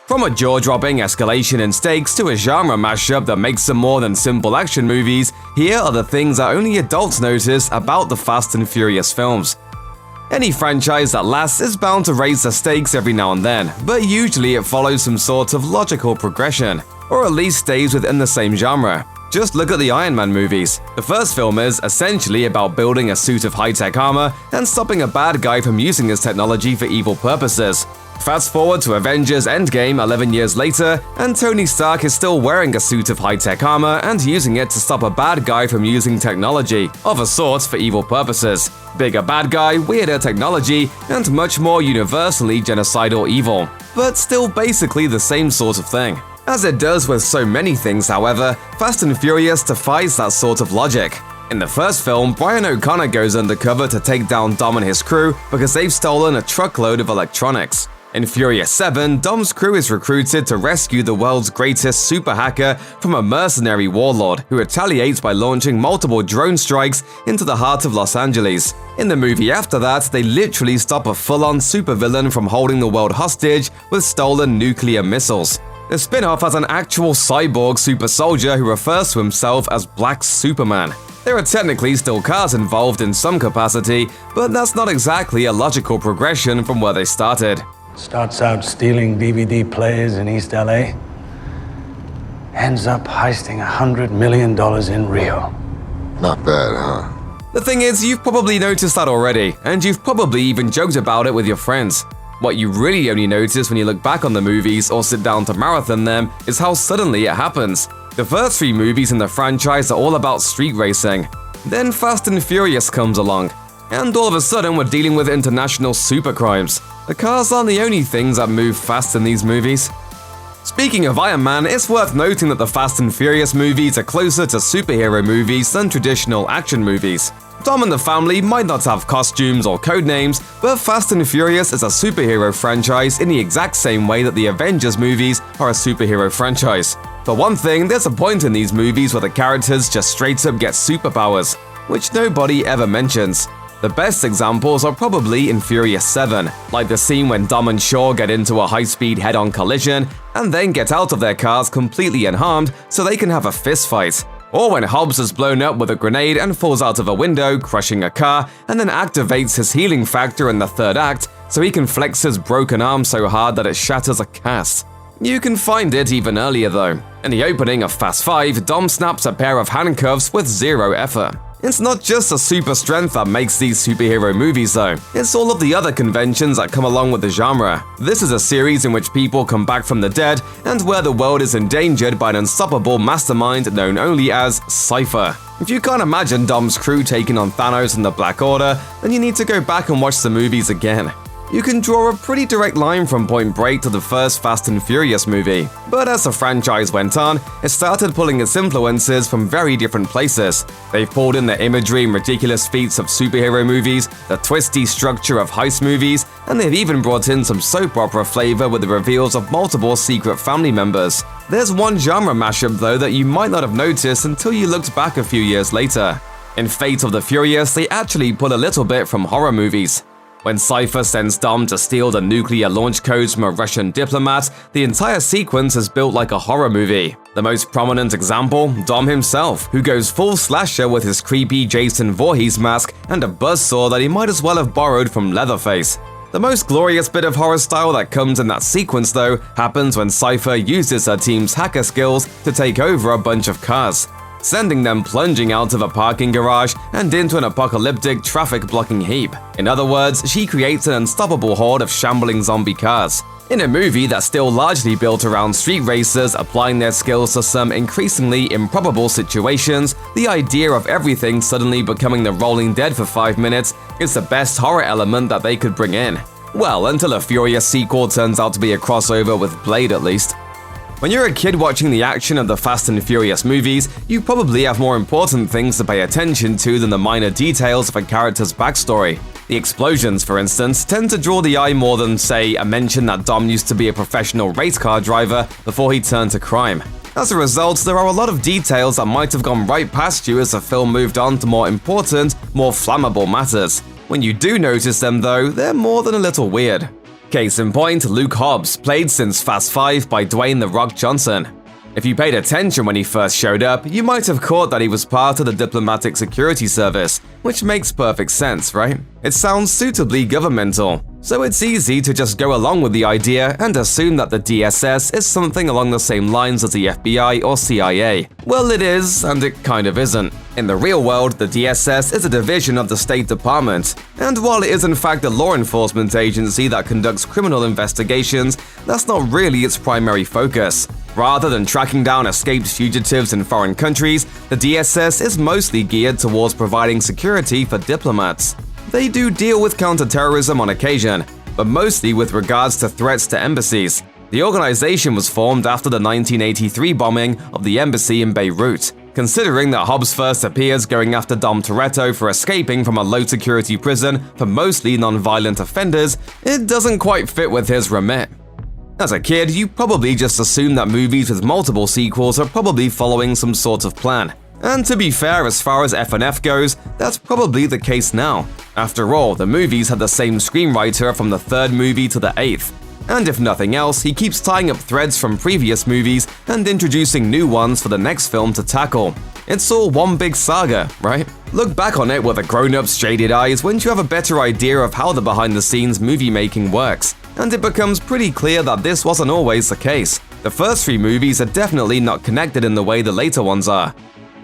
From a jaw-dropping escalation in stakes to a genre mashup that makes them more than simple action movies, here are the things that only adults notice about the Fast and Furious films. Any franchise that lasts is bound to raise the stakes every now and then, but usually it follows some sort of logical progression, or at least stays within the same genre. Just look at the Iron Man movies. The first film is essentially about building a suit of high-tech armor and stopping a bad guy from using his technology for evil purposes. Fast forward to Avengers Endgame 11 years later, and Tony Stark is still wearing a suit of high-tech armor and using it to stop a bad guy from using technology, of a sort, for evil purposes. Bigger bad guy, weirder technology, and much more universally genocidal evil. But still basically the same sort of thing. As it does with so many things, however, Fast and Furious defies that sort of logic. In the first film, Brian O'Connor goes undercover to take down Dom and his crew because they've stolen a truckload of electronics. In Furious 7, Dom's crew is recruited to rescue the world's greatest super hacker from a mercenary warlord who retaliates by launching multiple drone strikes into the heart of Los Angeles. In the movie after that, they literally stop a full-on supervillain from holding the world hostage with stolen nuclear missiles. The spin-off has an actual cyborg super soldier who refers to himself as Black Superman. There are technically still cars involved in some capacity, but that's not exactly a logical progression from where they started. Starts out stealing DVD players in East LA, ends up heisting $100 million in Rio. Not bad, huh? The thing is, you've probably noticed that already, and you've probably even joked about it with your friends. What you really only notice when you look back on the movies or sit down to marathon them is how suddenly it happens. The first 3 movies in the franchise are all about street racing. Then Fast and Furious comes along, and all of a sudden we're dealing with international supercrimes. The cars aren't the only things that move fast in these movies. Speaking of Iron Man, it's worth noting that the Fast and Furious movies are closer to superhero movies than traditional action movies. Dom and the family might not have costumes or code names, but Fast and Furious is a superhero franchise in the exact same way that the Avengers movies are a superhero franchise. For one thing, there's a point in these movies where the characters just straight up get superpowers, which nobody ever mentions. The best examples are probably in Furious 7, like the scene when Dom and Shaw get into a high-speed head-on collision and then get out of their cars completely unharmed so they can have a fist fight. Or when Hobbs is blown up with a grenade and falls out of a window, crushing a car, and then activates his healing factor in the third act so he can flex his broken arm so hard that it shatters a cast. You can find it even earlier though. In the opening of Fast 5, Dom snaps a pair of handcuffs with zero effort. It's not just the super strength that makes these superhero movies though, it's all of the other conventions that come along with the genre. This is a series in which people come back from the dead and where the world is endangered by an unstoppable mastermind known only as Cypher. If you can't imagine Dom's crew taking on Thanos and the Black Order, then you need to go back and watch the movies again. You can draw a pretty direct line from Point Break to the first Fast and Furious movie, but as the franchise went on, it started pulling its influences from very different places. They've pulled in the imagery and ridiculous feats of superhero movies, the twisty structure of heist movies, and they've even brought in some soap opera flavor with the reveals of multiple secret family members. There's one genre mashup though that you might not have noticed until you looked back a few years later. In Fate of the Furious, they actually pull a little bit from horror movies. When Cypher sends Dom to steal the nuclear launch codes from a Russian diplomat, the entire sequence is built like a horror movie. The most prominent example, Dom himself, who goes full slasher with his creepy Jason Voorhees mask and a buzzsaw that he might as well have borrowed from Leatherface. The most glorious bit of horror style that comes in that sequence though, happens when Cypher uses her team's hacker skills to take over a bunch of cars, sending them plunging out of a parking garage and into an apocalyptic traffic-blocking heap. In other words, she creates an unstoppable horde of shambling zombie cars. In a movie that's still largely built around street racers applying their skills to some increasingly improbable situations, the idea of everything suddenly becoming the Rolling Dead for 5 minutes is the best horror element that they could bring in. Well, until a Furious sequel turns out to be a crossover with Blade at least. When you're a kid watching the action of the Fast and Furious movies, you probably have more important things to pay attention to than the minor details of a character's backstory. The explosions, for instance, tend to draw the eye more than, say, a mention that Dom used to be a professional race car driver before he turned to crime. As a result, there are a lot of details that might have gone right past you as the film moved on to more important, more flammable matters. When you do notice them though, they're more than a little weird. Case in point, Luke Hobbs, played since Fast 5 by Dwayne "The Rock" Johnson. If you paid attention when he first showed up, you might have caught that he was part of the Diplomatic Security Service, which makes perfect sense, right? It sounds suitably governmental, so it's easy to just go along with the idea and assume that the DSS is something along the same lines as the FBI or CIA. Well, it is, and it kind of isn't. In the real world, the DSS is a division of the State Department, and while it is in fact a law enforcement agency that conducts criminal investigations, that's not really its primary focus. Rather than tracking down escaped fugitives in foreign countries, the DSS is mostly geared towards providing security for diplomats. They do deal with counterterrorism on occasion, but mostly with regards to threats to embassies. The organization was formed after the 1983 bombing of the embassy in Beirut. Considering that Hobbs first appears going after Dom Toretto for escaping from a low-security prison for mostly non-violent offenders, it doesn't quite fit with his remit. As a kid, you probably just assumed that movies with multiple sequels are probably following some sort of plan. And to be fair, as far as FNF goes, that's probably the case now. After all, the movies had the same screenwriter from the third movie to the eighth. And if nothing else, he keeps tying up threads from previous movies and introducing new ones for the next film to tackle. It's all one big saga, right? Look back on it with a grown-up's jaded eyes once you have a better idea of how the behind-the-scenes movie making works. And it becomes pretty clear that this wasn't always the case. The first three movies are definitely not connected in the way the later ones are.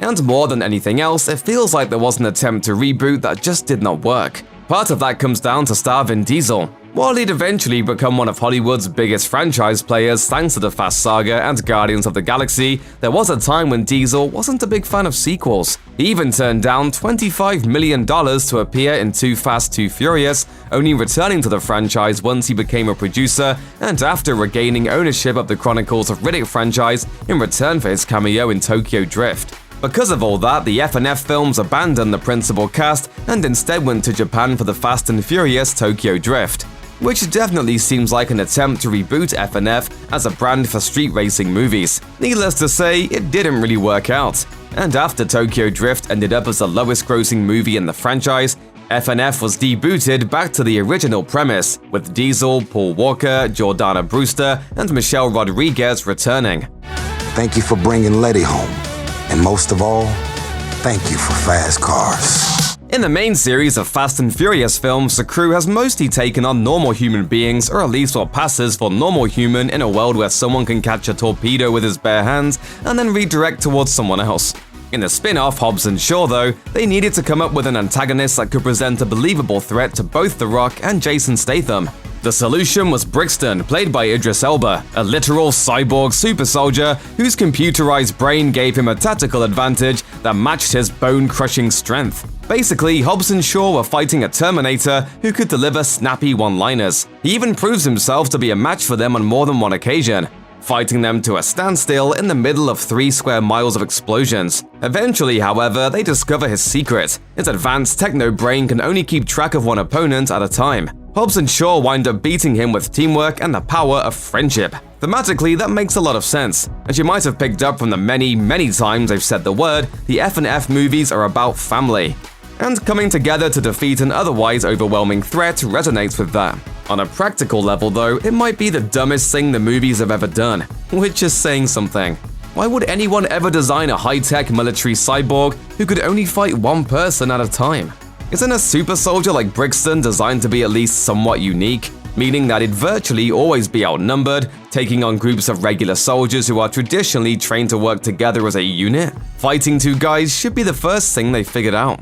And more than anything else, it feels like there was an attempt to reboot that just did not work. Part of that comes down to star Vin Diesel. While he'd eventually become one of Hollywood's biggest franchise players thanks to the Fast Saga and Guardians of the Galaxy, there was a time when Diesel wasn't a big fan of sequels. He even turned down $25 million to appear in Too Fast, Too Furious, only returning to the franchise once he became a producer and after regaining ownership of the Chronicles of Riddick franchise in return for his cameo in Tokyo Drift. Because of all that, the FNF films abandoned the principal cast and instead went to Japan for the Fast and Furious Tokyo Drift, which definitely seems like an attempt to reboot FNF as a brand for street racing movies. Needless to say, it didn't really work out. And after Tokyo Drift ended up as the lowest grossing movie in the franchise, FNF was rebooted back to the original premise, with Diesel, Paul Walker, Jordana Brewster, and Michelle Rodriguez returning. Thank you for bringing Letty home. And most of all, thank you for fast cars. In the main series of Fast and Furious films, the crew has mostly taken on normal human beings, or at least what passes for normal human in a world where someone can catch a torpedo with his bare hands and then redirect towards someone else. In the spin-off Hobbs and Shaw, though, they needed to come up with an antagonist that could present a believable threat to both The Rock and Jason Statham. The solution was Brixton, played by Idris Elba, a literal cyborg super soldier whose computerized brain gave him a tactical advantage that matched his bone-crushing strength. Basically, Hobbs and Shaw were fighting a Terminator who could deliver snappy one-liners. He even proves himself to be a match for them on more than one occasion, fighting them to a standstill in the middle of 3 square miles of explosions. Eventually, however, they discover his secret. His advanced techno-brain can only keep track of one opponent at a time. Hobbs and Shaw wind up beating him with teamwork and the power of friendship. Thematically, that makes a lot of sense. As you might have picked up from the many times I've said the word, the F&F movies are about family. And coming together to defeat an otherwise overwhelming threat resonates with that. On a practical level, though, it might be the dumbest thing the movies have ever done, which is saying something. Why would anyone ever design a high-tech military cyborg who could only fight one person at a time? Isn't a super soldier like Brixton designed to be at least somewhat unique, meaning that it'd virtually always be outnumbered, taking on groups of regular soldiers who are traditionally trained to work together as a unit? Fighting two guys should be the first thing they figured out.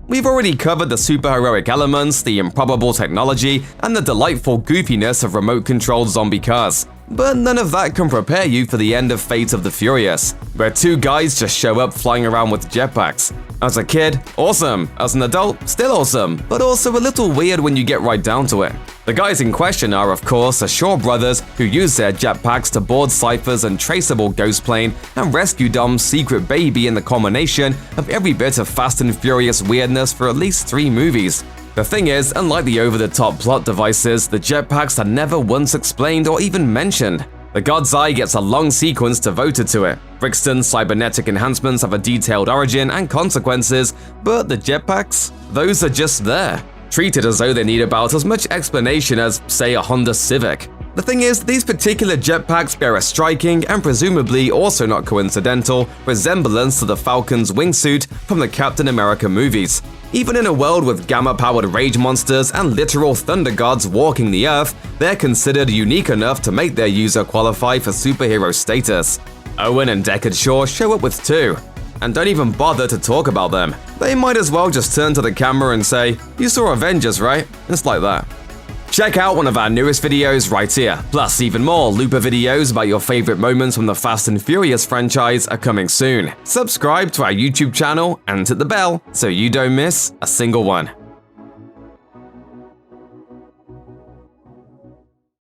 We've already covered the superheroic elements, the improbable technology, and the delightful goofiness of remote-controlled zombie cars. But none of that can prepare you for the end of Fate of the Furious, where two guys just show up flying around with jetpacks. As a kid, awesome. As an adult, still awesome, but also a little weird when you get right down to it. The guys in question are, of course, the Shaw brothers, who use their jetpacks to board Cypher's untraceable ghost plane and rescue Dom's secret baby in the culmination of every bit of Fast and Furious weirdness for at least 3 movies. The thing is, unlike the over-the-top plot devices, the jetpacks are never once explained or even mentioned. The God's Eye gets a long sequence devoted to it. Brixton's cybernetic enhancements have a detailed origin and consequences, but the jetpacks? Those are just there. treated as though they need about as much explanation as, say, a Honda Civic. The thing is, these particular jetpacks bear a striking, and presumably also not coincidental, resemblance to the Falcon's wingsuit from the Captain America movies. Even in a world with gamma-powered rage monsters and literal thunder gods walking the earth, they're considered unique enough to make their user qualify for superhero status. Owen and Deckard Shaw show up with two, and don't even bother to talk about them. They might as well just turn to the camera and say, "You saw Avengers, right?" It's like that. Check out one of our newest videos right here. Plus, even more Looper videos about your favorite moments from the Fast and Furious franchise are coming soon. Subscribe to our YouTube channel and hit the bell so you don't miss a single one.